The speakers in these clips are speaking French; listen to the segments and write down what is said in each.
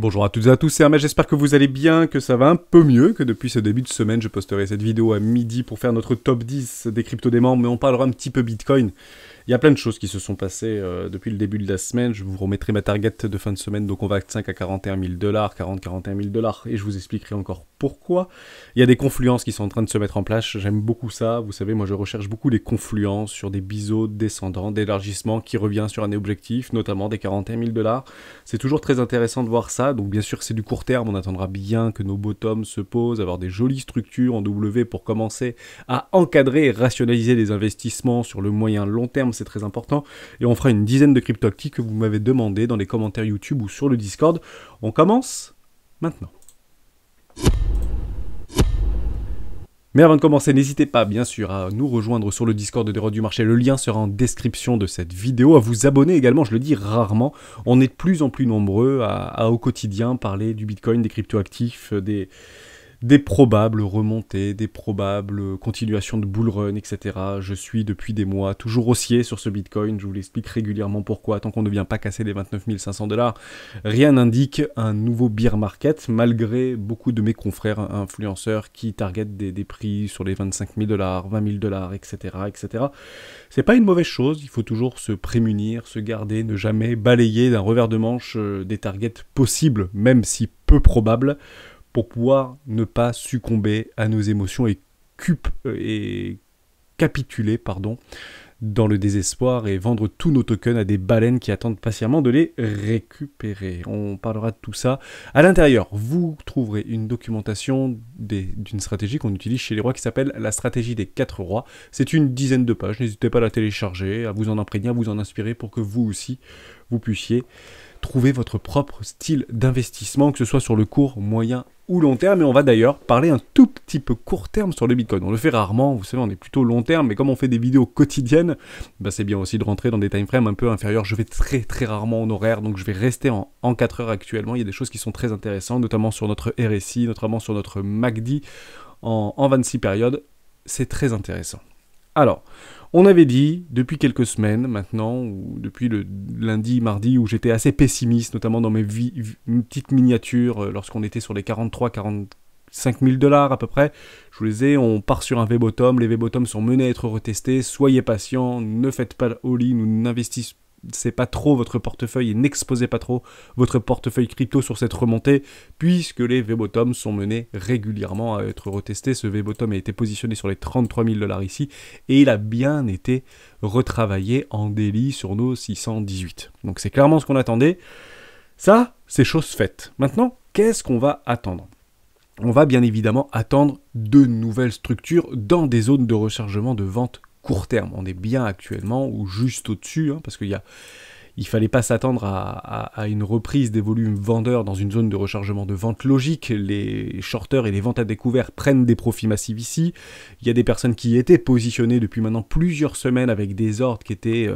Bonjour à toutes et à tous, c'est Hermès, j'espère que vous allez bien, que ça va un peu mieux, que depuis ce début de semaine, je posterai cette vidéo à midi pour faire notre top 10 des cryptos des membres, mais on parlera un petit peu Bitcoin. Il y a plein de choses qui se sont passées depuis le début de la semaine, je vous remettrai ma target de fin de semaine, donc on va à 5 à 41 000 $, 40-41 000 $, et je vous expliquerai encore pourquoi. Il y a des confluences qui sont en train de se mettre en place, j'aime beaucoup ça, vous savez, moi je recherche beaucoup les confluences sur des biseaux descendants, d'élargissement qui revient sur un objectif, notamment des 41 000 $. C'est toujours très intéressant de voir ça, donc bien sûr c'est du court terme, on attendra bien que nos bottoms se posent, avoir des jolies structures en W pour commencer à encadrer et rationaliser les investissements sur le moyen long terme, c'est très important, et on fera une dizaine de crypto-actifs que vous m'avez demandé dans les commentaires YouTube ou sur le Discord. On commence maintenant. Mais avant de commencer, n'hésitez pas, bien sûr, à nous rejoindre sur le Discord des Rois du Marché. Le lien sera en description de cette vidéo. À vous abonner également, je le dis rarement. On est de plus en plus nombreux à au quotidien parler du Bitcoin, des cryptoactifs, des probables remontées, des probables continuations de bull run, etc. Je suis depuis des mois toujours haussier sur ce Bitcoin, je vous l'explique régulièrement pourquoi, tant qu'on ne vient pas casser les 29 500 $, rien n'indique un nouveau bear market, malgré beaucoup de mes confrères influenceurs qui targetent des prix sur les 25 000 $, 20 000 $, etc. etc. C'est pas une mauvaise chose, il faut toujours se prémunir, se garder, ne jamais balayer d'un revers de manche des targets possibles, même si peu probables, pour pouvoir ne pas succomber à nos émotions et capituler dans le désespoir et vendre tous nos tokens à des baleines qui attendent patiemment de les récupérer. On parlera de tout ça. À l'intérieur, vous trouverez une documentation d'une stratégie qu'on utilise chez les rois qui s'appelle la stratégie des 4 rois. C'est une dizaine de pages, n'hésitez pas à la télécharger, à vous en imprégner, à vous en inspirer pour que vous aussi, vous puissiez trouver votre propre style d'investissement, que ce soit sur le court, moyen ou long terme. Et on va d'ailleurs parler un tout petit peu court terme sur le Bitcoin. On le fait rarement, vous savez, on est plutôt long terme, mais comme on fait des vidéos quotidiennes, bah c'est bien aussi de rentrer dans des time frames un peu inférieurs. Je vais très rarement en horaire, donc je vais rester en 4 heures actuellement. Il y a des choses qui sont très intéressantes, notamment sur notre RSI, notamment sur notre MACD en 26 périodes. C'est très intéressant. Alors, on avait dit, depuis quelques semaines maintenant, ou depuis le lundi, mardi, où j'étais assez pessimiste, notamment dans mes petites miniatures, lorsqu'on était sur les 43-45 000 $ à peu près, je vous les disais, on part sur un V-bottom, les V-bottoms sont menés à être retestés, soyez patients, ne faites pas all-in ou n'investissez pas trop votre portefeuille et n'exposez pas trop votre portefeuille crypto sur cette remontée, puisque les V-bottoms sont menés régulièrement à être retestés. Ce V-bottom a été positionné sur les 33 000 $ ici, et il a bien été retravaillé en daily sur nos 618. Donc c'est clairement ce qu'on attendait. Ça, c'est chose faite. Maintenant, qu'est-ce qu'on va attendre ? On va bien évidemment attendre de nouvelles structures dans des zones de rechargement de vente court terme. On est bien actuellement ou juste au-dessus, parce qu'il fallait pas s'attendre à une reprise des volumes vendeurs dans une zone de rechargement de vente logique. Les shorters et les ventes à découvert prennent des profits massifs ici. Il y a des personnes qui étaient positionnées depuis maintenant plusieurs semaines avec des ordres qui étaient,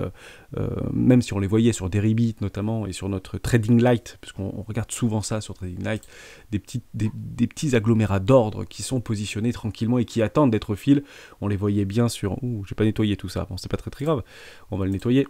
même si on les voyait sur Deribit notamment et sur notre Trading Light, parce qu'on regarde souvent ça sur Trading Light, des petits agglomérats d'ordres qui sont positionnés tranquillement et qui attendent d'être fill. On les voyait bien sur... Ouh, j'ai pas nettoyé tout ça, bon c'est pas très grave, on va le nettoyer.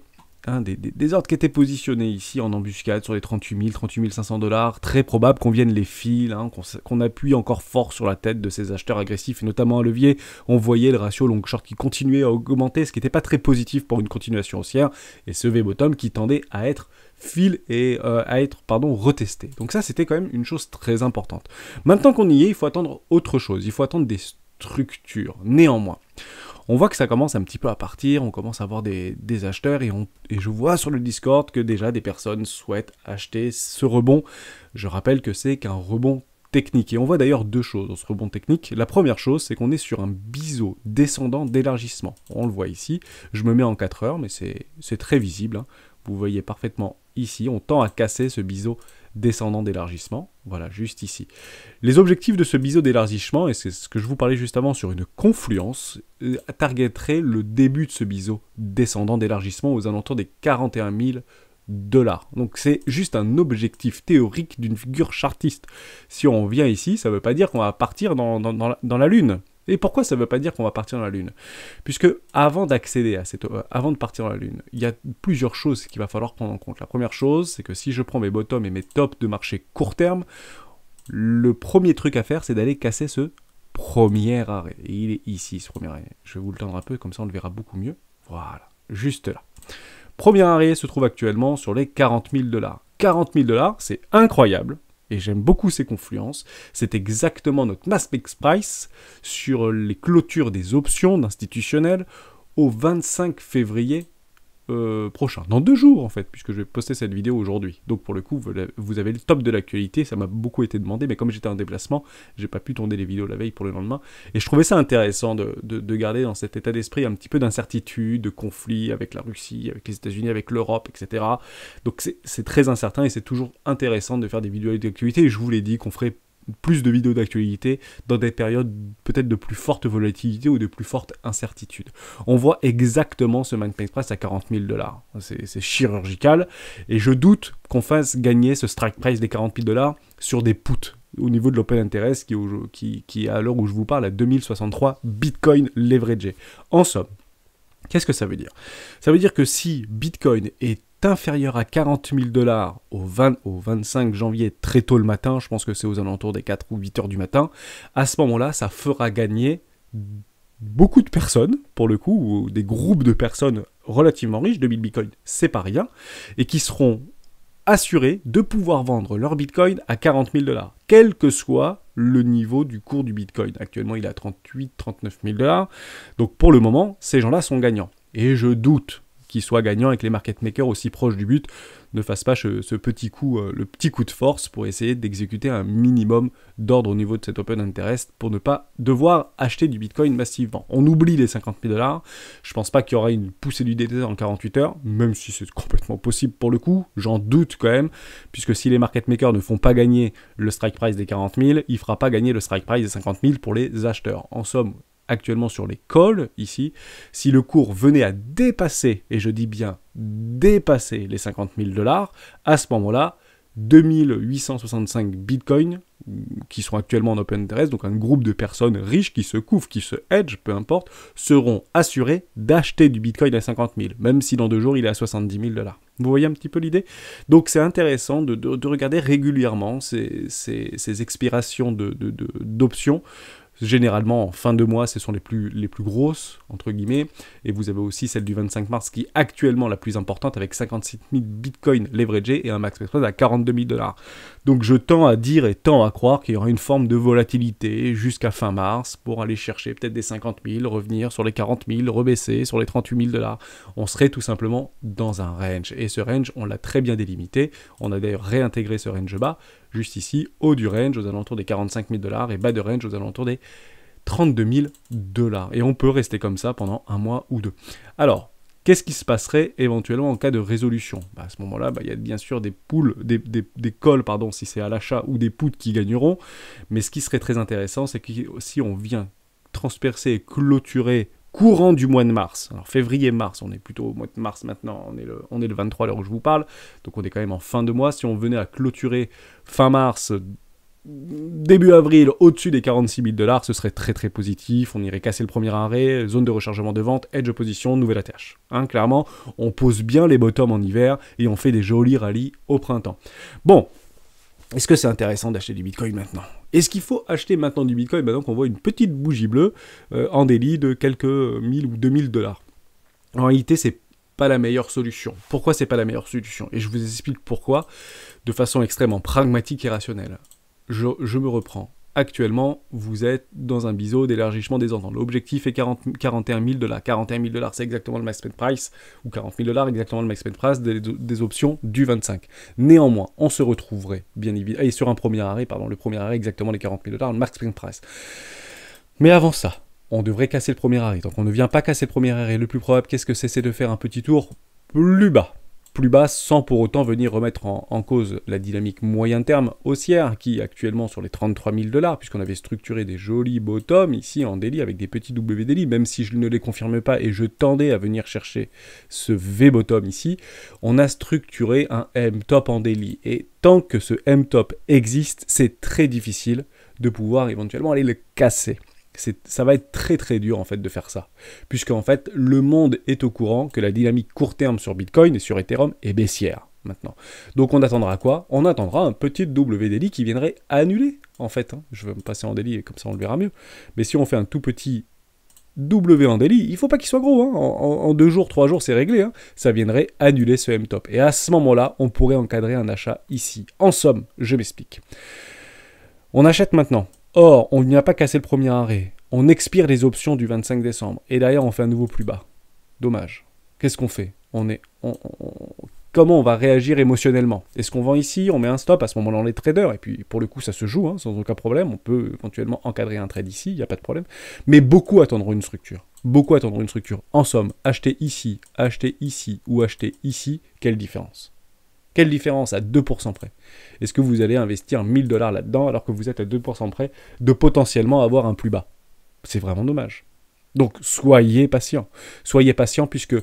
Des ordres qui étaient positionnés ici en embuscade sur les 38 500 $, très probable qu'on vienne les filer, qu'on appuie encore fort sur la tête de ces acheteurs agressifs, et notamment à levier, on voyait le ratio long short qui continuait à augmenter, ce qui n'était pas très positif pour une continuation haussière, et ce V-bottom qui tendait à être fill et retesté. Donc ça, c'était quand même une chose très importante. Maintenant qu'on y est, il faut attendre autre chose, il faut attendre des structures. Néanmoins, on voit que ça commence un petit peu à partir, on commence à avoir des acheteurs et je vois sur le Discord que déjà des personnes souhaitent acheter ce rebond. Je rappelle que c'est qu'un rebond technique. Et on voit d'ailleurs deux choses dans ce rebond technique. La première chose, c'est qu'on est sur un biseau descendant d'élargissement. On le voit ici. Je me mets en 4 heures, mais c'est très visible. Vous voyez parfaitement ici. On tend à casser ce biseau descendant d'élargissement. Voilà, juste ici. Les objectifs de ce biseau d'élargissement, et c'est ce que je vous parlais juste avant sur une confluence, targeteraient le début de ce biseau descendant d'élargissement aux alentours des 41 000 $. Donc c'est juste un objectif théorique d'une figure chartiste. Si on vient ici, ça ne veut pas dire qu'on va partir dans la lune. Et pourquoi ça ne veut pas dire qu'on va partir dans la Lune? Puisque avant d'accéder à avant de partir dans la Lune, il y a plusieurs choses qu'il va falloir prendre en compte. La première chose, c'est que si je prends mes bottoms et mes tops de marché court terme, le premier truc à faire, c'est d'aller casser ce premier arrêt. Et il est ici, ce premier arrêt. Je vais vous le tendre un peu, comme ça on le verra beaucoup mieux. Voilà, juste là. Premier arrêt se trouve actuellement sur les 40 000 $. 40 000 $, c'est incroyable. Et j'aime beaucoup ces confluences. C'est exactement notre max price sur les clôtures des options d'institutionnels au 25 février prochain. Dans 2 jours, en fait, puisque je vais poster cette vidéo aujourd'hui. Donc, pour le coup, vous avez le top de l'actualité. Ça m'a beaucoup été demandé, mais comme j'étais en déplacement, j'ai pas pu tourner les vidéos la veille pour le lendemain. Et je trouvais ça intéressant de garder dans cet état d'esprit un petit peu d'incertitude, de conflit avec la Russie, avec les États-Unis, avec l'Europe, etc. Donc, c'est très incertain et c'est toujours intéressant de faire des vidéos d'actualité. Et je vous l'ai dit qu'on ferait plus de vidéos d'actualité dans des périodes peut-être de plus forte volatilité ou de plus forte incertitude. On voit exactement ce market price à 40 000 $. C'est chirurgical et je doute qu'on fasse gagner ce strike price des 40 000 $ sur des puts au niveau de l'open interest qui est à l'heure où je vous parle à 2063 Bitcoin leveragé. En somme, qu'est-ce que ça veut dire? Ça veut dire que si Bitcoin est inférieur à 40 000 $ au 25 janvier très tôt le matin, je pense que c'est aux alentours des 4 ou 8 heures du matin, à ce moment-là, ça fera gagner beaucoup de personnes, pour le coup, ou des groupes de personnes relativement riches, 2000 Bitcoin, c'est pas rien, et qui seront assurés de pouvoir vendre leur Bitcoin à 40 000 $, quel que soit le niveau du cours du Bitcoin. Actuellement, il est à 38-39 000 $, donc pour le moment, ces gens-là sont gagnants. Et je doute qu'ils soient gagnants et que les market makers aussi proches du but ne fassent pas ce petit coup, le petit coup de force pour essayer d'exécuter un minimum d'ordre au niveau de cet open interest pour ne pas devoir acheter du Bitcoin massivement. On oublie les 50 000 $. Je pense pas qu'il y aura une poussée du DT en 48 heures, même si c'est complètement possible pour le coup. J'en doute quand même, puisque si les market makers ne font pas gagner le strike price des 40 000, il ne fera pas gagner le strike price des 50 000 pour les acheteurs. En somme, actuellement sur les calls, ici, si le cours venait à dépasser, et je dis bien dépasser les 50 000 $, à ce moment-là, 2865 bitcoins, qui sont actuellement en open interest, donc un groupe de personnes riches qui se couvrent, qui se hedge, peu importe, seront assurés d'acheter du bitcoin à 50 000, même si dans 2 jours il est à 70 000 $. Vous voyez un petit peu l'idée? Donc c'est intéressant de regarder régulièrement ces expirations d'options. Généralement, en fin de mois, ce sont les plus grosses, entre guillemets. Et vous avez aussi celle du 25 mars, qui est actuellement la plus importante, avec 56 000 bitcoins leveragés et un max price à 42 000 $. Donc je tends à dire et tends à croire qu'il y aura une forme de volatilité jusqu'à fin mars pour aller chercher peut-être des 50 000, revenir sur les 40 000, rebaisser sur les 38 000 $. On serait tout simplement dans un range. Et ce range, on l'a très bien délimité. On a d'ailleurs réintégré ce range bas, juste ici, haut du range aux alentours des 45 000 $ et bas de range aux alentours des 32 000 $. Et on peut rester comme ça pendant 1 mois ou 2. Alors, qu'est-ce qui se passerait éventuellement en cas de résolution? À ce moment-là, il y a bien sûr des pools, des calls, pardon, si c'est à l'achat, ou des puts qui gagneront. Mais ce qui serait très intéressant, c'est que si on vient transpercer et clôturer courant du mois de mars, alors février-mars, on est plutôt au mois de mars maintenant, on est le 23 à l'heure où je vous parle, donc on est quand même en fin de mois. Si on venait à clôturer fin mars, début avril, au-dessus des 46 000 $, ce serait très très positif. On irait casser le premier arrêt, zone de rechargement de vente, edge position, nouvelle ATH. Clairement, on pose bien les bottoms en hiver et on fait des jolis rallyes au printemps. Bon, est-ce que c'est intéressant d'acheter du Bitcoin maintenant? Est-ce qu'il faut acheter maintenant du Bitcoin maintenant qu'on voit une petite bougie bleue en délit de quelques 1000 ou 2000 $? En réalité, c'est pas la meilleure solution. Pourquoi c'est pas la meilleure solution? Et je vous explique pourquoi de façon extrêmement pragmatique et rationnelle. Je me reprends. Actuellement, vous êtes dans un biseau d'élargissement des ententes. L'objectif est 41 000 $. 41 000 $, c'est exactement le max price, ou 40 000 $, exactement le max price des options du 25. Néanmoins, on se retrouverait, bien évidemment, et sur un premier arrêt, le premier arrêt, exactement les 40 000 $, le max price. Mais avant ça, on devrait casser le premier arrêt. Donc on ne vient pas casser le premier arrêt. Le plus probable, qu'est-ce que c'est de faire un petit tour plus bas, sans pour autant venir remettre en cause la dynamique moyen terme haussière, qui actuellement sur les 33 000 $, puisqu'on avait structuré des jolis bottoms ici en daily avec des petits W daily, même si je ne les confirme pas et je tendais à venir chercher ce V bottom ici, on a structuré un M top en daily. Et tant que ce M top existe, c'est très difficile de pouvoir éventuellement aller le casser. Ça va être très très dur en fait de faire ça, puisque en fait le monde est au courant que la dynamique court terme sur Bitcoin et sur Ethereum est baissière maintenant. Donc on attendra quoi? On attendra un petit W daily qui viendrait annuler en fait. Je vais me passer en daily et comme ça on le verra mieux. Mais si on fait un tout petit W en daily, il faut pas qu'il soit gros. En 2 jours, 3 jours, c'est réglé. Ça viendrait annuler ce M-top. Et à ce moment-là, on pourrait encadrer un achat ici. En somme, je m'explique. On achète maintenant. Or, on n'y a pas cassé le premier arrêt. On expire les options du 25 décembre. Et derrière, on fait un nouveau plus bas. Dommage. Qu'est-ce qu'on fait? Comment on va réagir émotionnellement? Est-ce qu'on vend ici? On met un stop? À ce moment-là, on est trader. Et puis, pour le coup, ça se joue, sans aucun problème. On peut éventuellement encadrer un trade ici, il n'y a pas de problème. Mais beaucoup attendront une structure. Beaucoup attendront une structure. En somme, acheter ici ou acheter ici, quelle différence? Quelle différence à 2% près? Est-ce que vous allez investir 1000 $ là-dedans alors que vous êtes à 2% près de potentiellement avoir un plus bas? C'est vraiment dommage. Donc, soyez patient. Soyez patient puisque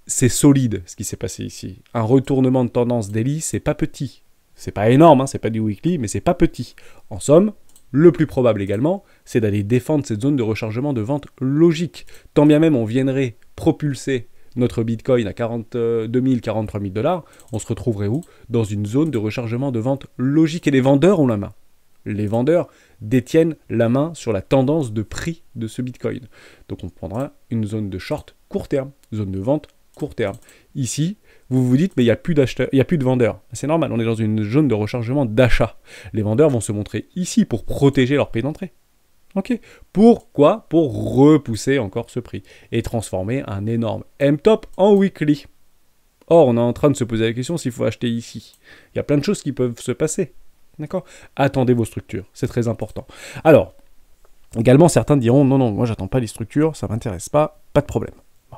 c'est solide ce qui s'est passé ici. Un retournement de tendance daily, c'est pas petit. C'est pas énorme, c'est pas du weekly, mais c'est pas petit. En somme, le plus probable également, c'est d'aller défendre cette zone de rechargement de vente logique. Tant bien même on viendrait propulser notre Bitcoin à 42 000, 43 000 $, on se retrouverait où? Dans une zone de rechargement de vente logique. Et les vendeurs ont la main. Les vendeurs détiennent la main sur la tendance de prix de ce Bitcoin. Donc on prendra une zone de short court terme, zone de vente court terme. Ici, vous vous dites, mais il n'y a plus d'acheteurs, il n'y a plus de vendeurs. C'est normal, on est dans une zone de rechargement d'achat. Les vendeurs vont se montrer ici pour protéger leur prix d'entrée. Ok. Pourquoi? Pour repousser encore ce prix et transformer un énorme M-top en weekly. Or, on est en train de se poser la question s'il faut acheter ici. Il y a plein de choses qui peuvent se passer. D'accord? Attendez vos structures, c'est très important. Alors, également, certains diront, non, moi j'attends pas les structures, ça m'intéresse pas de problème. Bon.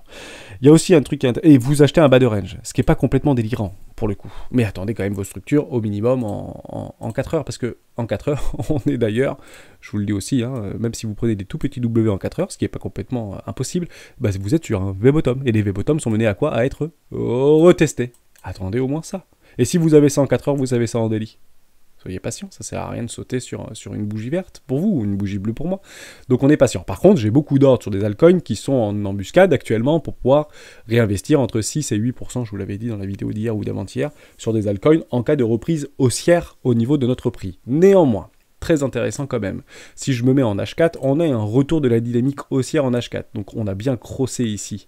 Il y a aussi un truc et vous achetez un bas de range, ce qui n'est pas complètement délirant pour le coup. Mais attendez quand même vos structures au minimum en 4 heures, parce que en 4 heures, on est d'ailleurs, je vous le dis aussi, même si vous prenez des tout petits W en 4 heures, ce qui n'est pas complètement impossible, vous êtes sur un V-bottom. Et les V-bottom sont menés à quoi? À être retestés. Attendez au moins ça. Et si vous avez ça en 4 heures, vous avez ça en daily. Soyez patient, ça sert à rien de sauter sur une bougie verte pour vous, ou une bougie bleue pour moi. Donc on est patient. Par contre, j'ai beaucoup d'ordres sur des altcoins qui sont en embuscade actuellement pour pouvoir réinvestir entre 6 et 8%, je vous l'avais dit dans la vidéo d'hier ou d'avant-hier, sur des altcoins en cas de reprise haussière au niveau de notre prix. Néanmoins, très intéressant quand même. Si je me mets en H4, on a un retour de la dynamique haussière en H4. Donc on a bien crossé ici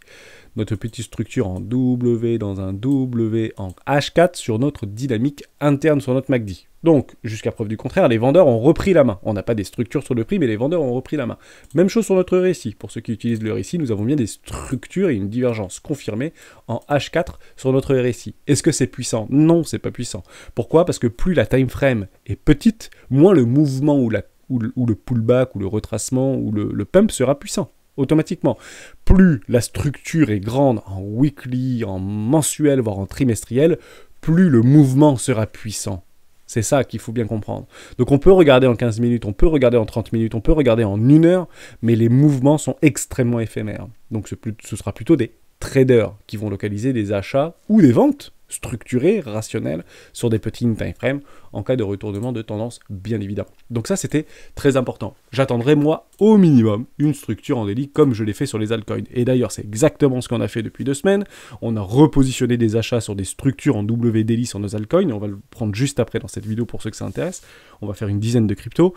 notre petite structure en W dans un W en H4 sur notre dynamique interne sur notre MACD. Donc, jusqu'à preuve du contraire, les vendeurs ont repris la main. On n'a pas des structures sur le prix, mais les vendeurs ont repris la main. Même chose sur notre RSI. Pour ceux qui utilisent le RSI, nous avons bien des structures et une divergence confirmée en H4 sur notre RSI. Est-ce que c'est puissant? Non, c'est pas puissant. Pourquoi? Parce que plus la time frame est petite, moins le mouvement ou le pullback ou le retracement ou le pump sera puissant. Automatiquement. Plus la structure est grande en weekly, en mensuel, voire en trimestriel, plus le mouvement sera puissant. C'est ça qu'il faut bien comprendre. Donc on peut regarder en 15 minutes, on peut regarder en 30 minutes, on peut regarder en 1 heure, mais les mouvements sont extrêmement éphémères. Donc ce sera plutôt des traders qui vont localiser des achats ou des ventes structurées, rationnelles, sur des petits time frames en cas de retournement de tendance, bien évidemment. Donc ça, c'était très important. J'attendrai, moi, au minimum, une structure en daily comme je l'ai fait sur les altcoins. Et d'ailleurs, c'est exactement ce qu'on a fait depuis 2 semaines. On a repositionné des achats sur des structures en W daily sur nos altcoins. On va le prendre juste après dans cette vidéo pour ceux que ça intéresse. On va faire une dizaine de cryptos.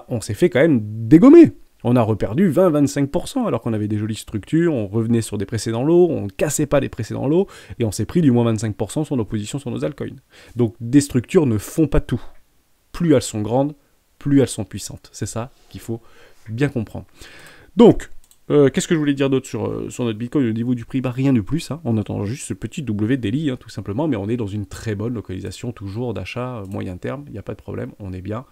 On s'est fait quand même dégommer. On a reperdu 20-25% alors qu'on avait des jolies structures, on revenait sur des précédents lots, on ne cassait pas les précédents lots, et on s'est pris du moins 25% sur nos positions sur nos altcoins. Donc des structures ne font pas tout. Plus elles sont grandes, plus elles sont puissantes. C'est ça qu'il faut bien comprendre. Donc, qu'est-ce que je voulais dire d'autre sur notre Bitcoin au niveau du prix? Rien de plus, on attend juste ce petit W daily, tout simplement, mais on est dans une très bonne localisation, toujours d'achat moyen terme, il n'y a pas de problème, on est bien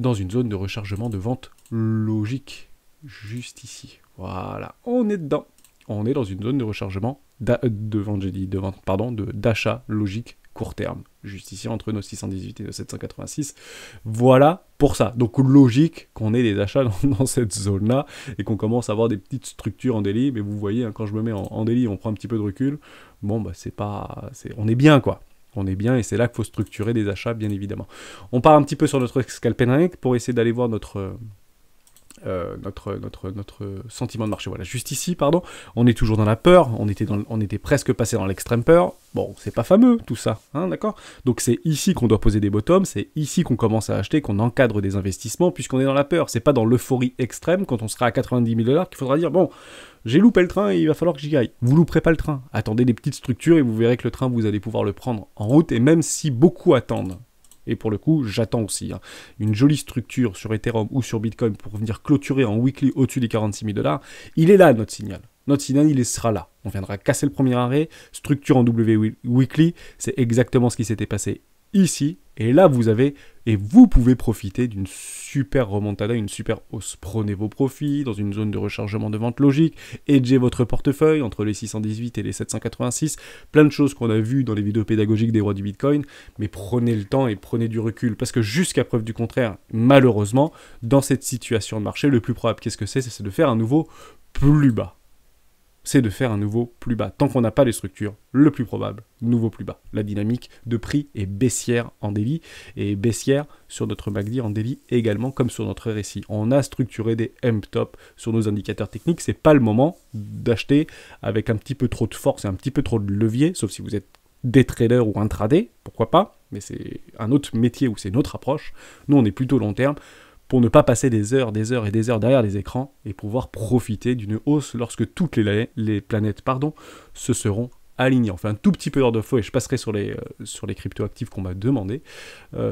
dans une zone de rechargement de vente logique, juste ici. Voilà, on est dedans. On est dans une zone de rechargement d'achat logique court terme, juste ici entre nos 618 et nos 786. Voilà pour ça. Donc logique qu'on ait des achats dans cette zone-là et qu'on commence à avoir des petites structures en daily. Mais vous voyez, quand je me mets en daily, on prend un petit peu de recul. Bon, on est bien, quoi. On est bien et c'est là qu'il faut structurer des achats, bien évidemment. On part un petit peu sur notre scalping pour essayer d'aller voir notre notre sentiment de marché. Voilà, juste ici, pardon, on est toujours dans la peur, on était presque passé dans l'extrême peur. Bon, c'est pas fameux tout ça, hein, d'accord? Donc c'est ici qu'on doit poser des bottoms, c'est ici qu'on commence à acheter, qu'on encadre des investissements, puisqu'on est dans la peur. C'est pas dans l'euphorie extrême, quand on sera à 90 000 $ qu'il faudra dire, bon, j'ai loupé le train et il va falloir que j'y aille. Vous louperez pas le train. Attendez des petites structures et vous verrez que le train, vous allez pouvoir le prendre en route, et même si beaucoup attendent, et pour le coup, j'attends aussi une jolie structure sur Ethereum ou sur Bitcoin pour venir clôturer en weekly au-dessus des 46 000 $. Il est là, notre signal. Notre signal, il sera là. On viendra casser le premier arrêt, structure en W weekly. C'est exactement ce qui s'était passé ici. Et là, vous pouvez profiter d'une super remontada, une super hausse. Prenez vos profits dans une zone de rechargement de vente logique, hedgez votre portefeuille entre les 618 et les 786, plein de choses qu'on a vues dans les vidéos pédagogiques des rois du Bitcoin, mais prenez le temps et prenez du recul, parce que jusqu'à preuve du contraire, malheureusement, dans cette situation de marché, le plus probable, qu'est-ce que c'est de faire un nouveau plus bas. C'est de faire un nouveau plus bas. Tant qu'on n'a pas les structures, le plus probable, nouveau plus bas. La dynamique de prix est baissière en daily, et baissière sur notre MACD en daily également, comme sur notre RSI. On a structuré des M-top sur nos indicateurs techniques. C'est pas le moment d'acheter avec un petit peu trop de force et un petit peu trop de levier, sauf si vous êtes des traders ou intraday, pourquoi pas, mais c'est un autre métier où c'est notre approche. Nous, on est plutôt long terme, pour ne pas passer des heures et des heures derrière les écrans et pouvoir profiter d'une hausse lorsque toutes les planètes se seront alignées. On fait un tout petit peu d'heure de flow et je passerai sur les cryptoactifs qu'on m'a demandé.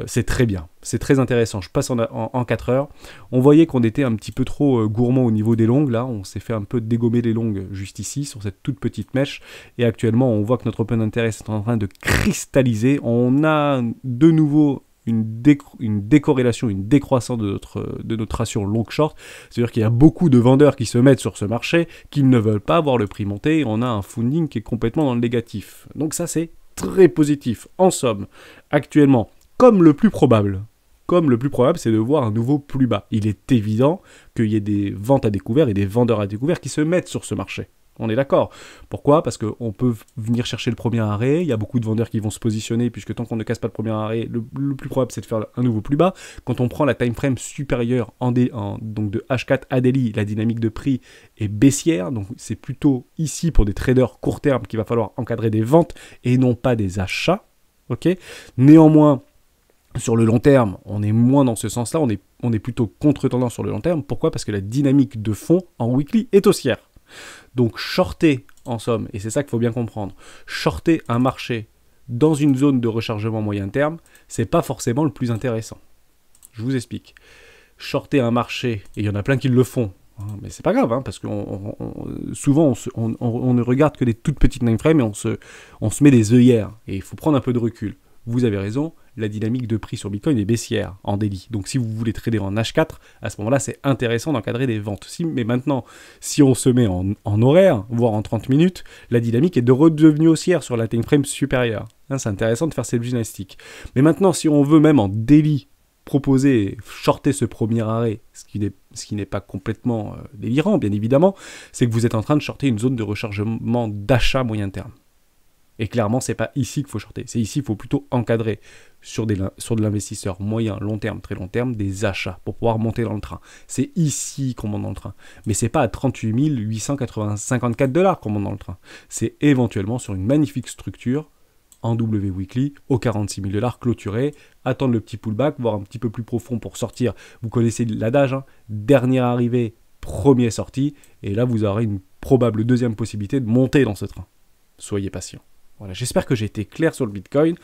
C'est très bien, c'est très intéressant. Je passe en 4 heures. On voyait qu'on était un petit peu trop gourmand au niveau des longues. Là, on s'est fait un peu dégommer les longues juste ici, sur cette toute petite mèche. Et actuellement, on voit que notre open interest est en train de cristalliser. On a de nouveau une décorrélation, une décroissance de notre ratio long-short. C'est-à-dire qu'il y a beaucoup de vendeurs qui se mettent sur ce marché, qui ne veulent pas voir le prix monter, et on a un funding qui est complètement dans le négatif. Donc ça, c'est très positif. En somme, actuellement, comme le plus probable, c'est de voir un nouveau plus bas. Il est évident qu'il y ait des ventes à découvert et des vendeurs à découvert qui se mettent sur ce marché. On est d'accord. Pourquoi? Parce qu'on peut venir chercher le premier arrêt, il y a beaucoup de vendeurs qui vont se positionner, puisque tant qu'on ne casse pas le premier arrêt, le plus probable c'est de faire un nouveau plus bas. Quand on prend la time frame supérieure donc de H4 à daily, la dynamique de prix est baissière, donc c'est plutôt ici pour des traders court terme qu'il va falloir encadrer des ventes et non pas des achats. Okay. Néanmoins, sur le long terme, on est moins dans ce sens-là, on est plutôt contre-tendance sur le long terme. Pourquoi? Parce que la dynamique de fond en weekly est haussière. Donc shorter, en somme, et c'est ça qu'il faut bien comprendre, shorter un marché dans une zone de rechargement moyen terme, c'est pas forcément le plus intéressant. Je vous explique. Shorter un marché, et il y en a plein qui le font, hein, mais c'est pas grave, hein, parce que souvent on ne regarde que des toutes petites timeframes et on se met des œillères, et il faut prendre un peu de recul. Vous avez raison, la dynamique de prix sur Bitcoin est baissière en daily. Donc si vous voulez trader en H4, à ce moment-là, c'est intéressant d'encadrer des ventes. Mais maintenant, si on se met en horaire, voire en 30 minutes, la dynamique est redevenue haussière sur la time frame supérieure. Hein, c'est intéressant de faire cette gymnastique. Mais maintenant, si on veut même en daily proposer, shorter ce premier arrêt, ce qui n'est pas complètement délirant, bien évidemment, c'est que vous êtes en train de shorter une zone de rechargement d'achat moyen terme. Et clairement, c'est pas ici qu'il faut shorter. C'est ici qu'il faut plutôt encadrer sur de l'investisseur moyen, long terme, très long terme, des achats pour pouvoir monter dans le train. C'est ici qu'on monte dans le train. Mais c'est pas à 38 854 $ qu'on monte dans le train. C'est éventuellement sur une magnifique structure en W weekly aux 46 000 $ clôturé, attendre le petit pullback, voire un petit peu plus profond pour sortir. Vous connaissez l'adage, hein, dernière arrivée, premier sorti, et là vous aurez une probable deuxième possibilité de monter dans ce train. Soyez patient. Voilà, j'espère que j'ai été clair sur le Bitcoin,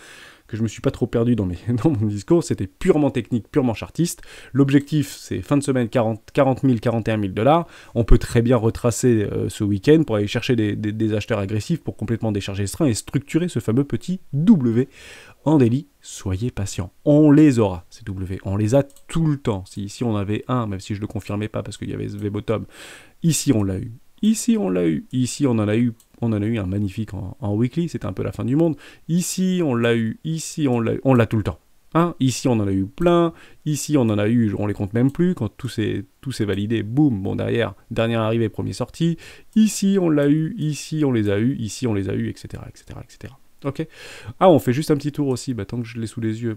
que je ne me suis pas trop perdu dans mon discours. C'était purement technique, purement chartiste. L'objectif, c'est fin de semaine 40 000, 41 000 $. On peut très bien retracer ce week-end pour aller chercher des acheteurs agressifs pour complètement décharger ce train et structurer ce fameux petit W en daily. Soyez patient. On les aura, ces W. On les a tout le temps. Si ici on avait un, même si je ne le confirmais pas parce qu'il y avait ce V-bottom, ici on l'a eu. Ici on l'a eu. Ici on en a eu un magnifique en weekly, c'était un peu la fin du monde. Ici, on l'a eu. Ici, on l'a tout le temps. Hein, ici, on en a eu plein. Ici, on en a eu, on les compte même plus. Quand tout s'est validé, boum, bon, derrière, dernière arrivée, premier sorti. Ici, on l'a eu. Ici, on les a eu. Ici, on les a eu, etc., etc., etc. Ok. Ah, on fait juste un petit tour aussi, tant que je l'ai sous les yeux,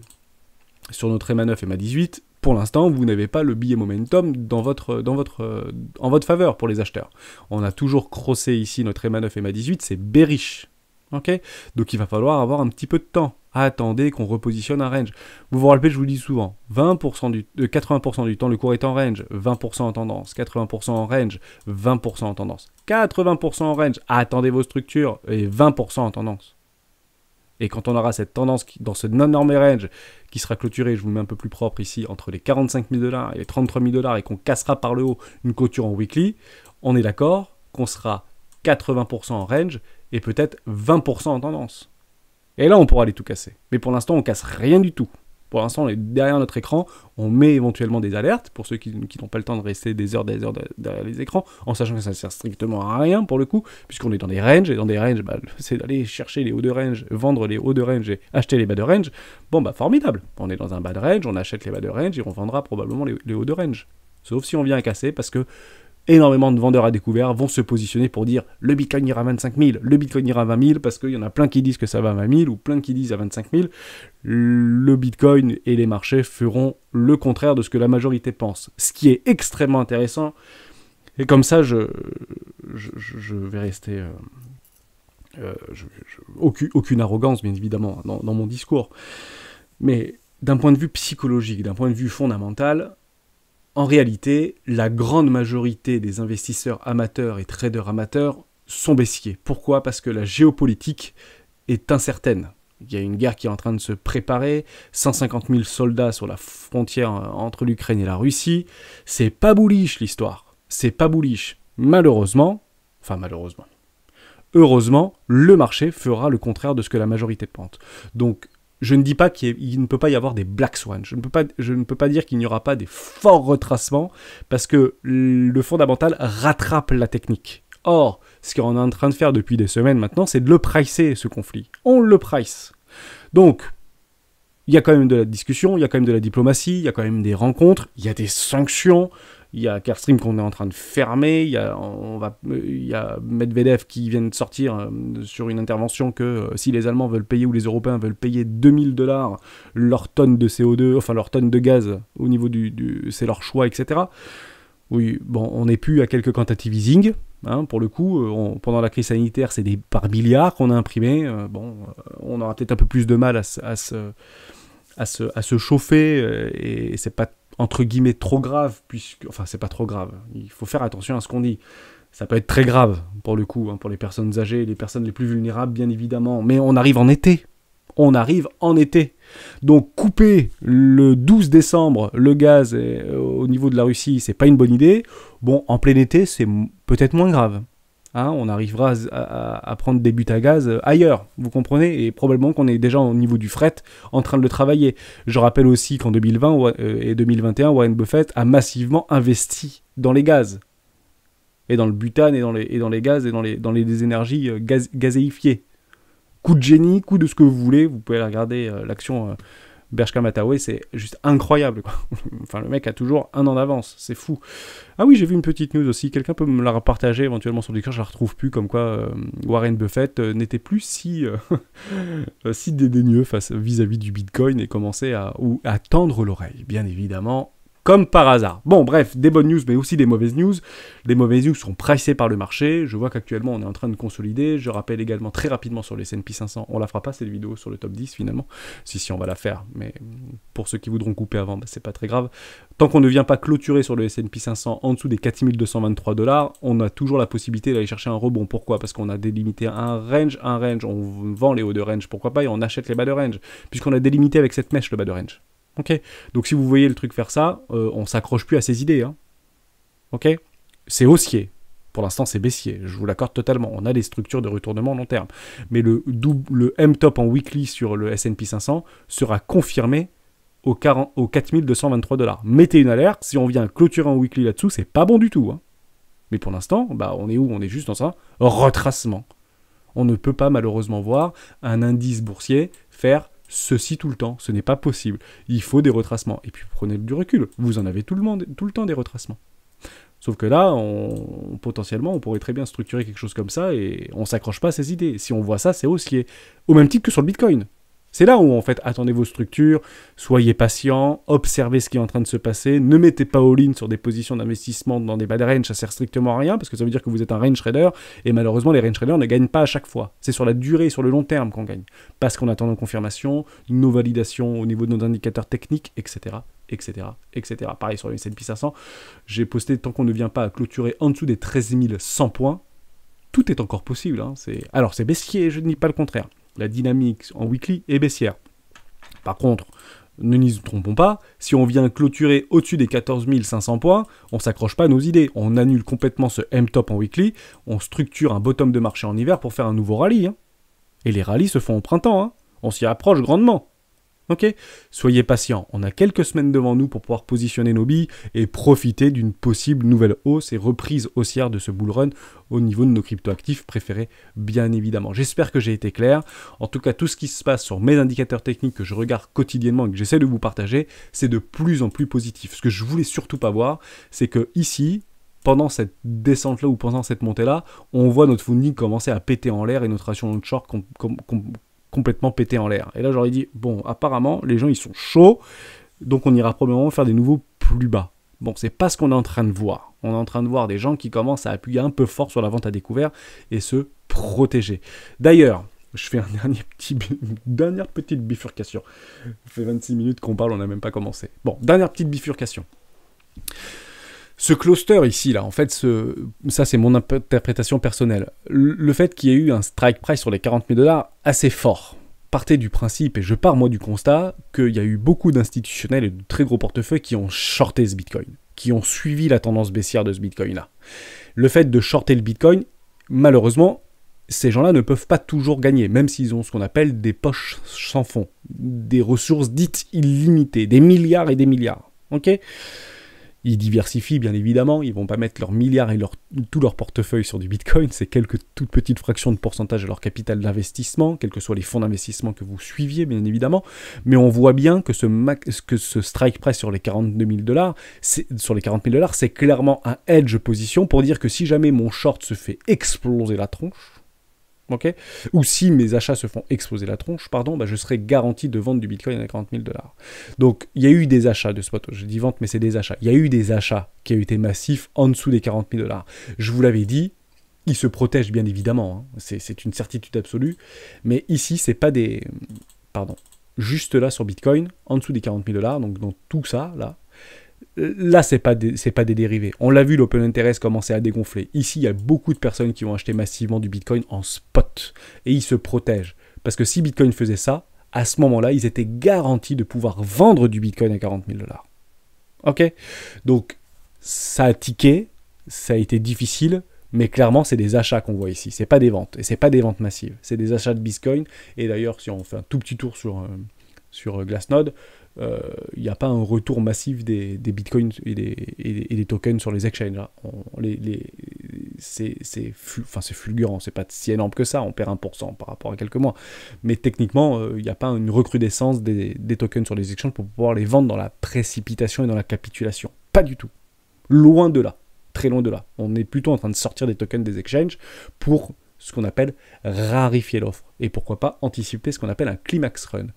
sur notre EMA 9 et EMA 18. Pour l'instant, vous n'avez pas le billet momentum en votre faveur pour les acheteurs. On a toujours crossé ici notre EMA 9 et EMA 18, c'est bearish. Okay, donc il va falloir avoir un petit peu de temps. Attendez qu'on repositionne un range. Vous vous rappelez, je vous le dis souvent, 80% du temps, le cours est en range, 20% en tendance, 80% en range, 20% en tendance, 80% en range, attendez vos structures, et 20% en tendance. Et quand on aura cette tendance dans ce non-normé range qui sera clôturé, je vous le mets un peu plus propre ici, entre les 45 000 $ et les 33 000 $ et qu'on cassera par le haut une clôture en weekly, on est d'accord qu'on sera 80% en range et peut-être 20% en tendance. Et là, on pourra aller tout casser. Mais pour l'instant, on casse rien du tout. Pour l'instant, on est derrière notre écran, on met éventuellement des alertes, pour ceux qui n'ont pas le temps de rester des heures derrière les écrans, en sachant que ça ne sert strictement à rien pour le coup, puisqu'on est dans des ranges, et dans des ranges, c'est d'aller chercher les hauts de range, vendre les hauts de range et acheter les bas de range. Bon, formidable. On est dans un bas de range, on achète les bas de range et on vendra probablement les hauts de range. Sauf si on vient à casser, parce que énormément de vendeurs à découvert vont se positionner pour dire le Bitcoin ira à 25 000, le Bitcoin ira à 20 000, parce qu'il y en a plein qui disent que ça va à 20 000 ou plein qui disent à 25 000. Le Bitcoin et les marchés feront le contraire de ce que la majorité pense. Ce qui est extrêmement intéressant. Et comme ça, je vais rester... aucune arrogance, bien évidemment, dans mon discours. Mais d'un point de vue psychologique, d'un point de vue fondamental... En réalité, la grande majorité des investisseurs amateurs et traders amateurs sont baissiers. Pourquoi ? Parce que la géopolitique est incertaine. Il y a une guerre qui est en train de se préparer, 150 000 soldats sur la frontière entre l'Ukraine et la Russie. C'est pas bullish l'histoire. C'est pas bullish. Malheureusement, heureusement, le marché fera le contraire de ce que la majorité pense. Donc, je ne dis pas qu'il ne peut pas y avoir des black swans. Je ne peux pas dire qu'il n'y aura pas des forts retracements parce que le fondamental rattrape la technique. Or, ce qu'on est en train de faire depuis des semaines maintenant, c'est de le pricer, ce conflit. On le price. Donc, il y a quand même de la discussion, il y a quand même de la diplomatie, il y a quand même des rencontres, il y a des sanctions. Il y a Carstream qu'on est en train de fermer, il y a Medvedev qui vient de sortir sur une intervention que si les Allemands veulent payer ou les Européens veulent payer 2000 $ leur tonne de CO2, enfin leur tonne de gaz au niveau c'est leur choix, etc. Oui, bon, on n'est plus à quelques quantitative easing, hein, pour le coup, pendant la crise sanitaire, c'est des par milliards qu'on a imprimé, on aura peut-être un peu plus de mal à se chauffer, et c'est pas entre guillemets trop grave, enfin c'est pas trop grave, il faut faire attention à ce qu'on dit. Ça peut être très grave pour le coup, hein, pour les personnes âgées, les personnes les plus vulnérables bien évidemment, mais on arrive en été. Donc couper le 12 décembre le gaz au niveau de la Russie, c'est pas une bonne idée. Bon, en plein été, c'est peut-être moins grave. Hein, on arrivera à prendre des buts à gaz ailleurs, vous comprenez, et probablement qu'on est déjà au niveau du fret en train de le travailler. Je rappelle aussi qu'en 2020 et 2021, Warren Buffett a massivement investi dans les gaz, et dans le butane, et dans les gaz, et dans les énergies gazéifiées. Coup de génie, coup de ce que vous voulez, vous pouvez regarder l'action Bershka Mataway, c'est juste incroyable, quoi. Enfin, le mec a toujours un an d'avance, c'est fou. Ah oui, j'ai vu une petite news aussi, quelqu'un peut me la partager éventuellement sur le Discord, je la retrouve plus, comme quoi Warren Buffett n'était plus si dédaigneux vis-à-vis du Bitcoin et commençait à tendre l'oreille, bien évidemment. Comme par hasard. Bon, bref, des bonnes news, mais aussi des mauvaises news. Les mauvaises news sont pricées par le marché. Je vois qu'actuellement, on est en train de consolider. Je rappelle également très rapidement sur le S&P 500. On la fera pas, cette vidéo, sur le top 10, finalement. Si, on va la faire. Mais pour ceux qui voudront couper avant, c'est pas très grave. Tant qu'on ne vient pas clôturer sur le S&P 500 en dessous des 4223 $, on a toujours la possibilité d'aller chercher un rebond. Pourquoi ? Parce qu'on a délimité un range. On vend les hauts de range, pourquoi pas, et on achète les bas de range. Puisqu'on a délimité avec cette mèche le bas de range. Ok, donc si vous voyez le truc faire ça, on s'accroche plus à ces idées. Hein. Ok, c'est haussier. Pour l'instant, c'est baissier. Je vous l'accorde totalement. On a des structures de retournement long terme. Mais le M-top en weekly sur le S&P 500 sera confirmé aux 4223 $. Mettez une alerte. Si on vient clôturer en weekly là-dessous, c'est pas bon du tout. Hein. Mais pour l'instant, on est où ? On est juste dans un retracement. On ne peut pas malheureusement voir un indice boursier faire ceci tout le temps, ce n'est pas possible. Il faut des retracements. Et puis prenez du recul. Vous en avez tout le temps des retracements. Sauf que là, potentiellement, on pourrait très bien structurer quelque chose comme ça et on ne s'accroche pas à ces idées. Si on voit ça, c'est haussier. Au même titre que sur le Bitcoin. C'est là où, en fait, attendez vos structures, soyez patient, observez ce qui est en train de se passer, ne mettez pas all-in sur des positions d'investissement dans des bad range, ça sert strictement à rien, parce que ça veut dire que vous êtes un range trader, et malheureusement, les range traders ne gagnent pas à chaque fois. C'est sur la durée et sur le long terme qu'on gagne, parce qu'on attend nos confirmations, nos validations au niveau de nos indicateurs techniques, etc., etc., etc. Pareil sur le S&P 500, j'ai posté, tant qu'on ne vient pas à clôturer en dessous des 13 100 points, tout est encore possible. Hein. Alors, c'est baissier, je ne dis pas le contraire. La dynamique en weekly est baissière. Par contre, ne nous trompons pas, si on vient clôturer au-dessus des 14 500 points, on ne s'accroche pas à nos idées. On annule complètement ce M-top en weekly, on structure un bottom de marché en hiver pour faire un nouveau rallye. Hein. Et les rallyes se font au printemps. Hein. On s'y approche grandement. Ok, soyez patients, on a quelques semaines devant nous pour pouvoir positionner nos billes et profiter d'une possible nouvelle hausse et reprise haussière de ce bull run au niveau de nos cryptoactifs préférés, bien évidemment. J'espère que j'ai été clair. En tout cas, tout ce qui se passe sur mes indicateurs techniques que je regarde quotidiennement et que j'essaie de vous partager, c'est de plus en plus positif. Ce que je voulais surtout pas voir, c'est que ici, pendant cette descente-là ou pendant cette montée-là, on voit notre funding commencer à péter en l'air et notre ration long short complètement pété en l'air. Et là, j'aurais dit, bon, apparemment, les gens, ils sont chauds, donc on ira probablement faire des nouveaux plus bas. Bon, c'est pas ce qu'on est en train de voir. On est en train de voir des gens qui commencent à appuyer un peu fort sur la vente à découvert et se protéger. D'ailleurs, je fais une dernière petite bifurcation. Ça fait 26 minutes qu'on parle, on n'a même pas commencé. Bon, dernière petite bifurcation. Ce cluster ici, là, en fait, ça c'est mon interprétation personnelle. Le fait qu'il y ait eu un strike price sur les 40 000 $ assez fort, partez du principe, et je pars moi du constat, qu'il y a eu beaucoup d'institutionnels et de très gros portefeuilles qui ont shorté ce Bitcoin, qui ont suivi la tendance baissière de ce Bitcoin-là. Le fait de shorter le Bitcoin, malheureusement, ces gens-là ne peuvent pas toujours gagner, même s'ils ont ce qu'on appelle des poches sans fond, des ressources dites illimitées, des milliards et des milliards. Ok ? Ils diversifient, bien évidemment, ils ne vont pas mettre leurs milliards et tout leur portefeuille sur du Bitcoin, c'est quelques toutes petites fractions de pourcentage de leur capital d'investissement, quels que soient les fonds d'investissement que vous suiviez, bien évidemment, mais on voit bien que ce strike price sur les 42 000 $, sur les 40 000 $, c'est clairement un hedge position pour dire que si jamais mon short se fait exploser la tronche, okay, ou si mes achats se font exploser la tronche, pardon, je serai garanti de vendre du Bitcoin à 40 000 $. Donc, il y a eu des achats de spot. Je dis vente, mais c'est des achats. Il y a eu des achats qui ont été massifs en dessous des 40 000 $. Je vous l'avais dit, ils se protègent bien évidemment. Hein. C'est une certitude absolue. Mais ici, c'est pas des... Pardon. Juste là, sur Bitcoin, en dessous des 40 000 $, donc dans tout ça, là, c'est pas des dérivés. On l'a vu, l'open interest commencer à dégonfler. Ici, il y a beaucoup de personnes qui vont acheter massivement du Bitcoin en spot. Et ils se protègent. Parce que si Bitcoin faisait ça, à ce moment-là, ils étaient garantis de pouvoir vendre du Bitcoin à 40 000 $. Ok ? Donc, ça a tiqué, ça a été difficile, mais clairement, c'est des achats qu'on voit ici. C'est pas des ventes. Et c'est pas des ventes massives. C'est des achats de Bitcoin. Et d'ailleurs, si on fait un tout petit tour sur Glassnode, il n'y a pas un retour massif des bitcoins et des tokens sur les exchanges. Hein. C'est fulgurant, c'est pas si énorme que ça, on perd 1% par rapport à quelques mois. Mais techniquement, il n'y a pas une recrudescence des tokens sur les exchanges pour pouvoir les vendre dans la précipitation et dans la capitulation. Pas du tout. Loin de là. Très loin de là. On est plutôt en train de sortir des tokens des exchanges pour ce qu'on appelle rarifier l'offre. Et pourquoi pas anticiper ce qu'on appelle un climax run.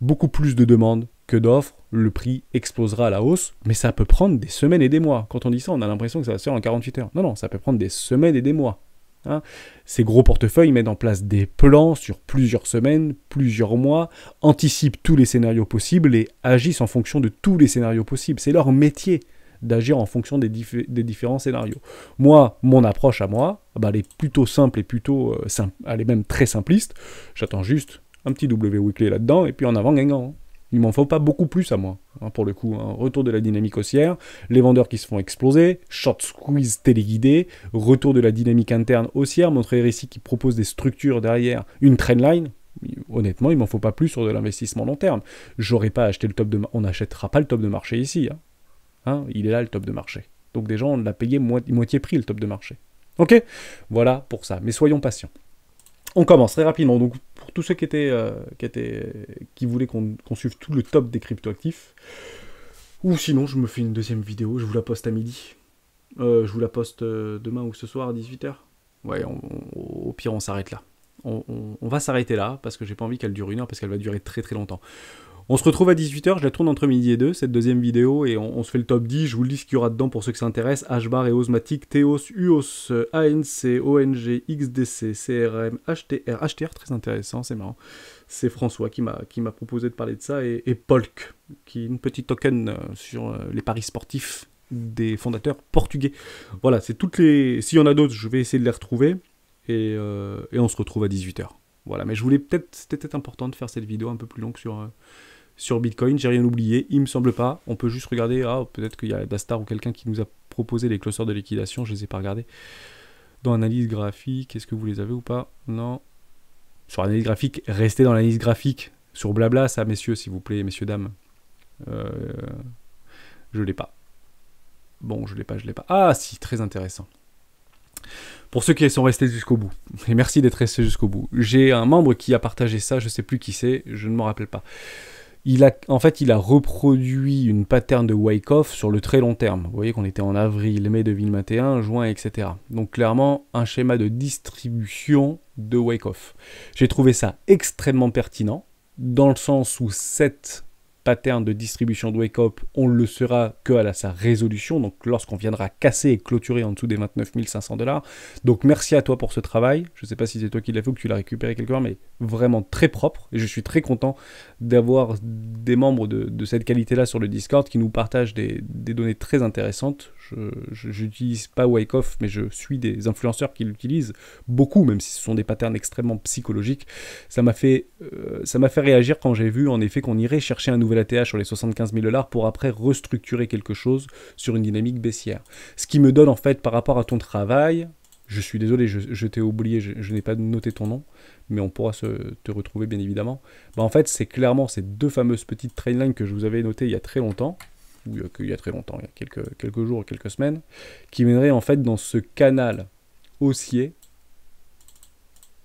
Beaucoup plus de demandes que d'offres, le prix explosera à la hausse, mais ça peut prendre des semaines et des mois. Quand on dit ça, on a l'impression que ça va se faire en 48 heures. Non, ça peut prendre des semaines et des mois. Hein. Ces gros portefeuilles mettent en place des plans sur plusieurs semaines, plusieurs mois, anticipent tous les scénarios possibles et agissent en fonction de tous les scénarios possibles. C'est leur métier d'agir en fonction des différents scénarios. Moi, mon approche à moi, elle est plutôt simple et plutôt elle est même très simpliste. J'attends juste un petit W weekly là-dedans, et puis en avant gagnant. Il m'en faut pas beaucoup plus à moi, hein, pour le coup. Un retour de la dynamique haussière, les vendeurs qui se font exploser, short squeeze téléguidé, retour de la dynamique interne haussière, montrer ici qui propose des structures derrière, une trendline. Honnêtement, il m'en faut pas plus sur de l'investissement long terme. J'aurais pas acheté le top de on n'achètera pas le top de marché ici. Hein, il est là le top de marché. Donc déjà, on l'a payé moitié prix le top de marché. Ok ? Voilà pour ça. Mais soyons patients. On commence très rapidement. Donc, pour tous ceux qui voulaient qu'on suive tout le top des cryptoactifs, ou sinon, je me fais une deuxième vidéo, je vous la poste à midi. Je vous la poste demain ou ce soir à 18 h. Ouais, au pire, on s'arrête là. on va s'arrêter là, parce que j'ai pas envie qu'elle dure 1 heure, parce qu'elle va durer très très longtemps. On se retrouve à 18h, je la tourne entre midi et 2, cette deuxième vidéo, et on se fait le top 10, je vous le dis ce qu'il y aura dedans pour ceux que ça intéresse, HBAR, EOSmatic, Theos, UOS, ANC, ONG, XDC, CRM, HTR, très intéressant, c'est marrant. C'est François qui m'a proposé de parler de ça, et Polk, qui est une petite token sur les paris sportifs des fondateurs portugais. Voilà, c'est toutes les... S'il y en a d'autres, je vais essayer de les retrouver, et on se retrouve à 18h. Voilà, mais c'était peut-être important de faire cette vidéo un peu plus longue sur Bitcoin, j'ai rien oublié, il me semble pas, on peut juste regarder, peut-être qu'il y a Dastar ou quelqu'un qui nous a proposé les classeurs de liquidation, je les ai pas regardés. Dans analyse graphique, est-ce que vous les avez ou pas? Non. Sur analyse graphique, restez dans l'analyse graphique. Sur Blabla, ça, messieurs, s'il vous plaît, messieurs, dames. Je l'ai pas. Bon, je l'ai pas. Ah, si, très intéressant. Pour ceux qui sont restés jusqu'au bout, et merci d'être restés jusqu'au bout, j'ai un membre qui a partagé ça, je sais plus qui c'est, je ne m'en rappelle pas. En fait, il a reproduit une pattern de Wyckoff sur le très long terme. Vous voyez qu'on était en avril, mai 2021, juin, etc. Donc clairement, un schéma de distribution de Wyckoff. J'ai trouvé ça extrêmement pertinent, dans le sens où cette pattern de distribution de Wyckoff, on le sera que à sa résolution, donc lorsqu'on viendra casser et clôturer en dessous des 29 500 $. Donc merci à toi pour ce travail. Je ne sais pas si c'est toi qui l'as fait ou que tu l'as récupéré quelque part, mais vraiment très propre. Et je suis très content d'avoir des membres de cette qualité-là sur le Discord qui nous partagent des données très intéressantes. Je n'utilise pas Wyckoff, mais je suis des influenceurs qui l'utilisent beaucoup, même si ce sont des patterns extrêmement psychologiques. Ça m'a fait réagir quand j'ai vu en effet qu'on irait chercher un nouvel ATH sur les 75 000 $ pour après restructurer quelque chose sur une dynamique baissière. Ce qui me donne en fait par rapport à ton travail, je suis désolé, je t'ai oublié, je n'ai pas noté ton nom, mais on pourra te retrouver bien évidemment. En fait, c'est clairement ces deux fameuses petites trainlines que je vous avais notées il y a très longtemps, il y a quelques jours, quelques semaines, qui mèneraient en fait dans ce canal haussier,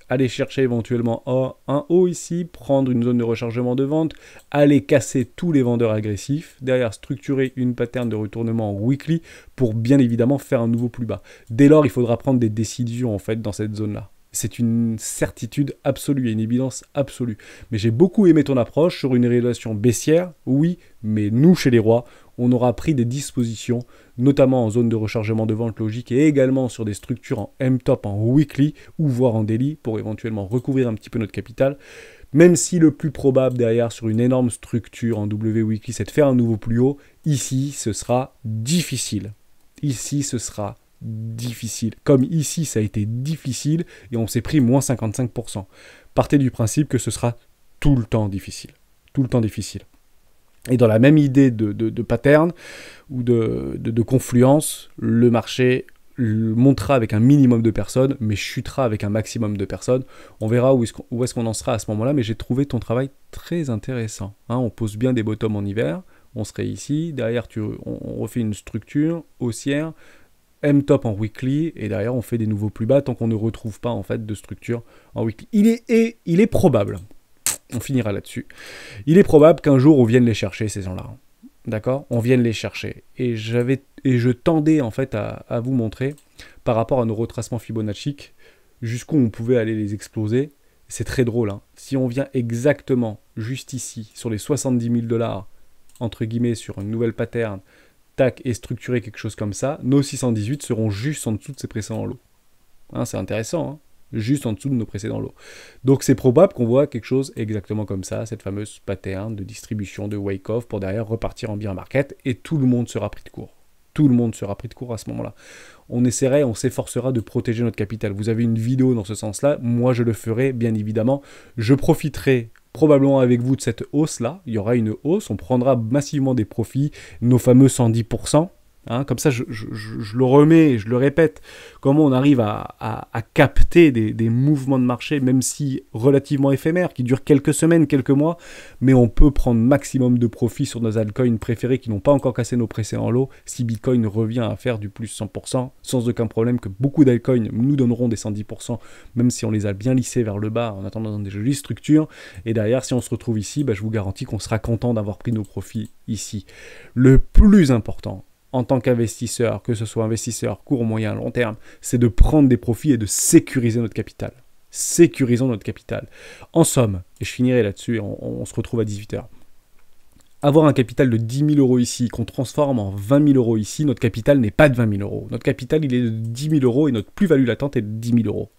aller chercher éventuellement un haut ici, prendre une zone de rechargement de vente, aller casser tous les vendeurs agressifs, derrière structurer une pattern de retournement en weekly pour bien évidemment faire un nouveau plus bas. Dès lors, il faudra prendre des décisions en fait dans cette zone-là. C'est une certitude absolue et une évidence absolue. Mais j'ai beaucoup aimé ton approche sur une relation baissière, oui, mais nous, chez les rois, on aura pris des dispositions, notamment en zone de rechargement de vente logique et également sur des structures en M-top, en weekly, ou voire en daily, pour éventuellement recouvrir un petit peu notre capital. Même si le plus probable derrière, sur une énorme structure en W-weekly, c'est de faire un nouveau plus haut, ici, ce sera difficile. Ici, ce sera difficile. Comme ici, ça a été difficile et on s'est pris moins 55%. Partez du principe que ce sera tout le temps difficile. Tout le temps difficile. Et dans la même idée de pattern ou de confluence, le marché montera avec un minimum de personnes, mais chutera avec un maximum de personnes. On verra où est-ce qu'on en sera à ce moment-là, mais j'ai trouvé ton travail très intéressant. On pose bien des bottoms en hiver, on serait ici, derrière on refait une structure haussière, M-top en weekly, et derrière on fait des nouveaux plus bas tant qu'on ne retrouve pas en fait de structure en weekly. Il est probable, on finira là-dessus, il est probable qu'un jour on vienne les chercher ces gens-là. D'accord? On vienne les chercher. Et je tendais en fait à vous montrer, par rapport à nos retracements Fibonacci, jusqu'où on pouvait aller les exploser. C'est très drôle. Si on vient exactement juste ici, sur les 70 000 $, entre guillemets, sur une nouvelle pattern, tac, et structurer quelque chose comme ça, nos 618 seront juste en dessous de ces précédents lots. C'est intéressant, juste en dessous de nos précédents lots. Donc c'est probable qu'on voit quelque chose exactement comme ça, cette fameuse pattern de distribution de Wyckoff pour derrière repartir en bear market, et tout le monde sera pris de court. Tout le monde sera pris de court à ce moment-là. On s'efforcera de protéger notre capital. Vous avez une vidéo dans ce sens-là, moi je le ferai bien évidemment. Je profiterai probablement avec vous de cette hausse-là. Il y aura une hausse, on prendra massivement des profits, nos fameux 110%. Comme ça, je le remets, je le répète, comment on arrive à capter des mouvements de marché, même si relativement éphémères, qui durent quelques semaines, quelques mois, mais on peut prendre maximum de profit sur nos altcoins préférés qui n'ont pas encore cassé nos précédents lots, si Bitcoin revient à faire du plus 100%, sans aucun problème que beaucoup d'altcoins nous donneront des 110%, même si on les a bien lissés vers le bas en attendant des jolies structures, et derrière, si on se retrouve ici, je vous garantis qu'on sera content d'avoir pris nos profits ici. Le plus important, en tant qu'investisseur, que ce soit investisseur court, moyen, long terme, c'est de prendre des profits et de sécuriser notre capital. sécurisons notre capital. En somme, et je finirai là-dessus, et on se retrouve à 18h. Avoir un capital de 10 000 euros ici, qu'on transforme en 20 000 euros ici, notre capital n'est pas de 20 000 euros. Notre capital, il est de 10 000 euros et notre plus-value latente est de 10 000 euros.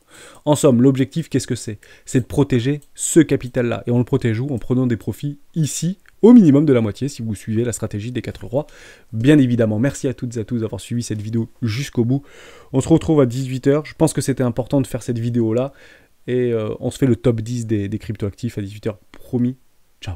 En somme, l'objectif, qu'est-ce que c'est? C'est de protéger ce capital-là. Et on le protège où? En prenant des profits ici, au minimum de la moitié, si vous suivez la stratégie des 4 rois. Bien évidemment, merci à toutes et à tous d'avoir suivi cette vidéo jusqu'au bout. On se retrouve à 18h. Je pense que c'était important de faire cette vidéo-là. Et on se fait le top 10 des cryptoactifs à 18h. Promis. Ciao.